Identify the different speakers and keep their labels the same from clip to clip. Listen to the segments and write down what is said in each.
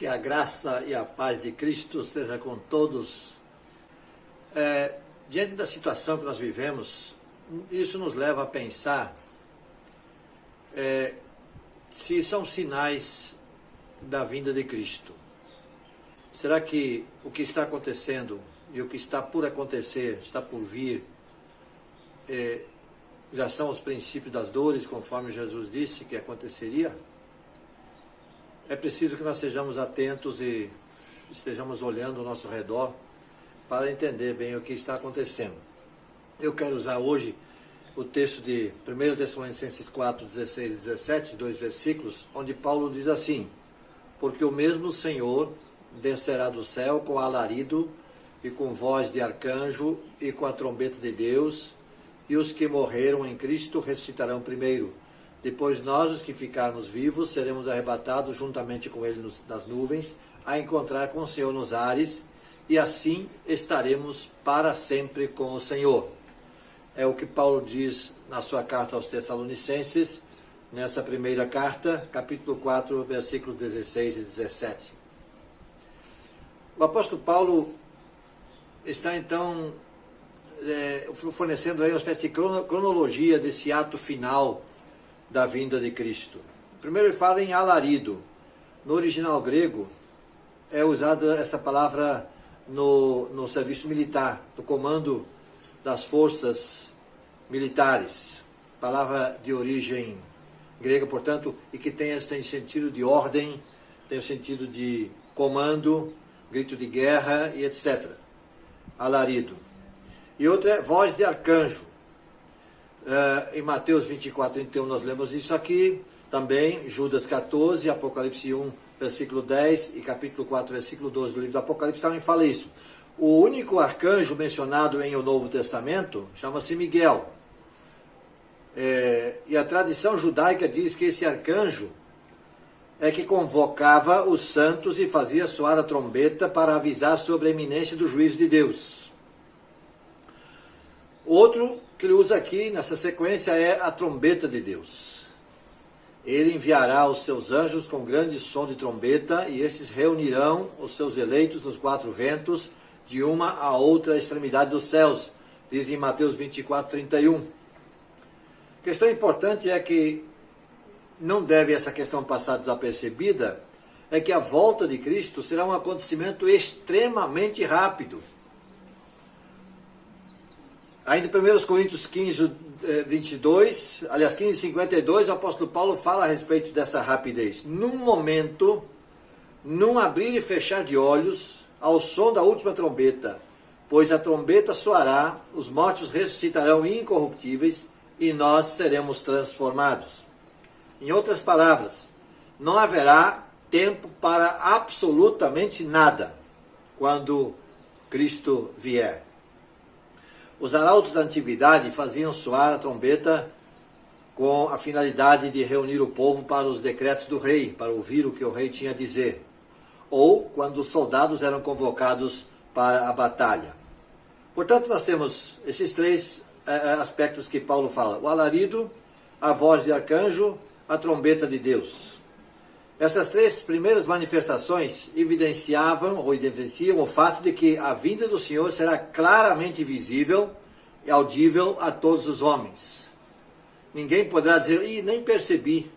Speaker 1: Que a graça e a paz de Cristo seja com todos. Diante da situação que nós vivemos, isso nos leva a pensar se são sinais da vinda de Cristo. Será que o que está acontecendo e o que está por acontecer, está por vir, já são os princípios das dores, conforme Jesus disse que aconteceria? É preciso que nós sejamos atentos e estejamos olhando ao nosso redor para entender bem o que está acontecendo. Eu quero usar hoje o texto de 1 Tessalonicenses 4, 16 e 17, 2 versículos, onde Paulo diz assim: porque o mesmo Senhor descerá do céu com alarido e com voz de arcanjo e com a trombeta de Deus, e os que morreram em Cristo ressuscitarão primeiro. Depois nós, os que ficarmos vivos, seremos arrebatados juntamente com ele nas nuvens, a encontrar com o Senhor nos ares, e assim estaremos para sempre com o Senhor. É o que Paulo diz na sua carta aos Tessalonicenses, nessa primeira carta, capítulo 4, versículos 16 e 17. O apóstolo Paulo está então fornecendo aí uma espécie de cronologia desse ato final da vinda de Cristo. Primeiro ele fala em alarido. No original grego é usada essa palavra no serviço militar, no comando das forças militares. Palavra de origem grega, portanto, e que tem sentido de ordem, tem o sentido de comando, grito de guerra e etc. Alarido. E outra é voz de arcanjo. Em Mateus 24, 31 nós lemos isso aqui, também Judas 14, Apocalipse 1, versículo 10 e capítulo 4, versículo 12 do livro do Apocalipse também fala isso. O único arcanjo mencionado em o Novo Testamento chama-se Miguel. E a tradição judaica diz que esse arcanjo é que convocava os santos e fazia soar a trombeta para avisar sobre a iminência do juízo de Deus. Outro que ele usa aqui nessa sequência é a trombeta de Deus. Ele enviará os seus anjos com grande som de trombeta, e esses reunirão os seus eleitos nos quatro ventos, de uma a outra extremidade dos céus, diz em Mateus 24, 31. A questão importante é que não deve essa questão passar desapercebida, é que a volta de Cristo será um acontecimento extremamente rápido. Ainda em 1 Coríntios 15, 22, aliás, 15, 52, o apóstolo Paulo fala a respeito dessa rapidez. Num momento, num abrir e fechar de olhos, ao som da última trombeta, pois a trombeta soará, os mortos ressuscitarão incorruptíveis e nós seremos transformados. Em outras palavras, não haverá tempo para absolutamente nada quando Cristo vier. Os arautos da antiguidade faziam soar a trombeta com a finalidade de reunir o povo para os decretos do rei, para ouvir o que o rei tinha a dizer, ou quando os soldados eram convocados para a batalha. Portanto, nós temos esses três aspectos que Paulo fala: o alarido, a voz de arcanjo, a trombeta de Deus. Essas três primeiras manifestações evidenciam o fato de que a vinda do Senhor será claramente visível e audível a todos os homens. Ninguém poderá dizer: nem percebi.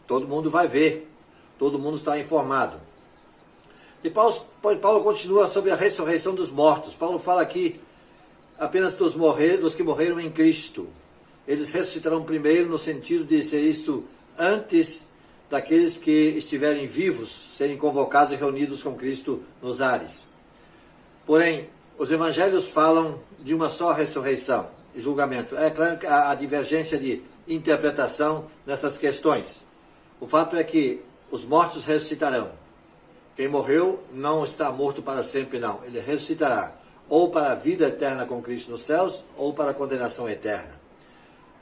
Speaker 1: Todo mundo vai ver, todo mundo está informado. E Paulo continua sobre a ressurreição dos mortos. Paulo fala aqui apenas dos que morreram em Cristo. Eles ressuscitarão primeiro, no sentido de ser isto antes daqueles que estiverem vivos, serem convocados e reunidos com Cristo nos ares. Porém, os evangelhos falam de uma só ressurreição e julgamento. É claro que há divergência de interpretação nessas questões. O fato é que os mortos ressuscitarão. Quem morreu não está morto para sempre, não. Ele ressuscitará, ou para a vida eterna com Cristo nos céus, ou para a condenação eterna.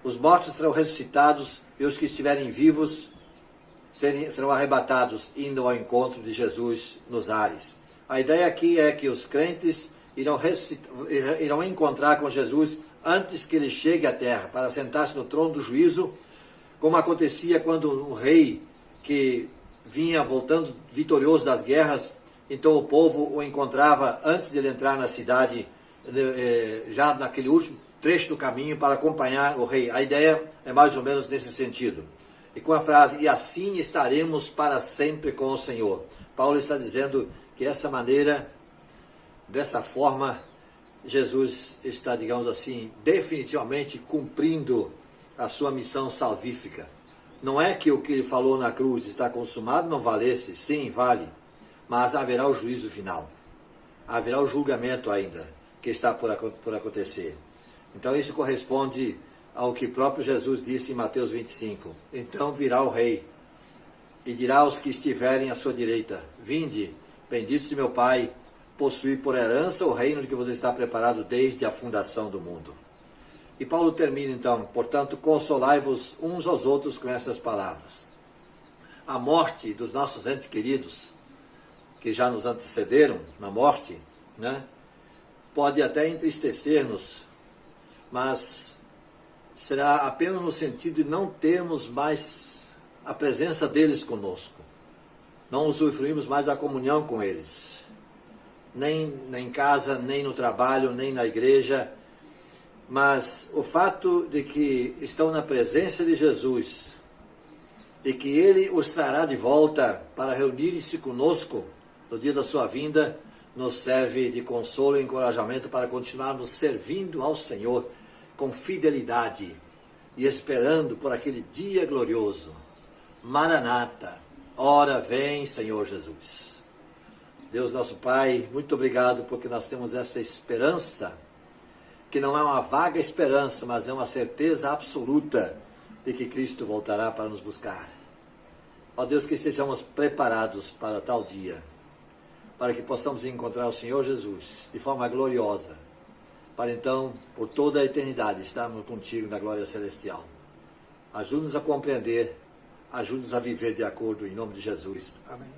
Speaker 1: Os mortos serão ressuscitados e os que estiverem vivos serão arrebatados, indo ao encontro de Jesus nos ares. A ideia aqui é que os crentes irão encontrar com Jesus antes que ele chegue à terra, para sentar-se no trono do juízo, como acontecia quando um rei que vinha voltando vitorioso das guerras, então o povo o encontrava antes de ele entrar na cidade, já naquele último trecho do caminho para acompanhar o rei. A ideia é mais ou menos nesse sentido. E com a frase, e assim estaremos para sempre com o Senhor. Paulo está dizendo que dessa forma, Jesus está, digamos assim, definitivamente cumprindo a sua missão salvífica. Não é que o que ele falou na cruz está consumado não valesse, sim, vale, mas haverá o juízo final. Haverá o julgamento ainda, que está por acontecer. Então isso corresponde ao que próprio Jesus disse em Mateus 25. Então virá o rei e dirá aos que estiverem à sua direita, vinde, benditos de meu Pai, possuir por herança o reino de que você está preparado desde a fundação do mundo. E Paulo termina então, portanto, consolai-vos uns aos outros com essas palavras. A morte dos nossos entes queridos, que já nos antecederam na morte, né, pode até entristecer-nos, mas será apenas no sentido de não termos mais a presença deles conosco. Não usufruímos mais da comunhão com eles. Nem em casa, nem no trabalho, nem na igreja. Mas o fato de que estão na presença de Jesus e que Ele os trará de volta para reunirem-se conosco no dia da sua vinda, nos serve de consolo e encorajamento para continuarmos servindo ao Senhor com fidelidade e esperando por aquele dia glorioso. Maranata, ora vem, Senhor Jesus. Deus nosso Pai, muito obrigado porque nós temos essa esperança, que não é uma vaga esperança, mas é uma certeza absoluta de que Cristo voltará para nos buscar. Ó Deus, que estejamos preparados para tal dia, para que possamos encontrar o Senhor Jesus de forma gloriosa, para então, por toda a eternidade, estarmos contigo na glória celestial. Ajude-nos a compreender, ajude-nos a viver de acordo, em nome de Jesus. Amém.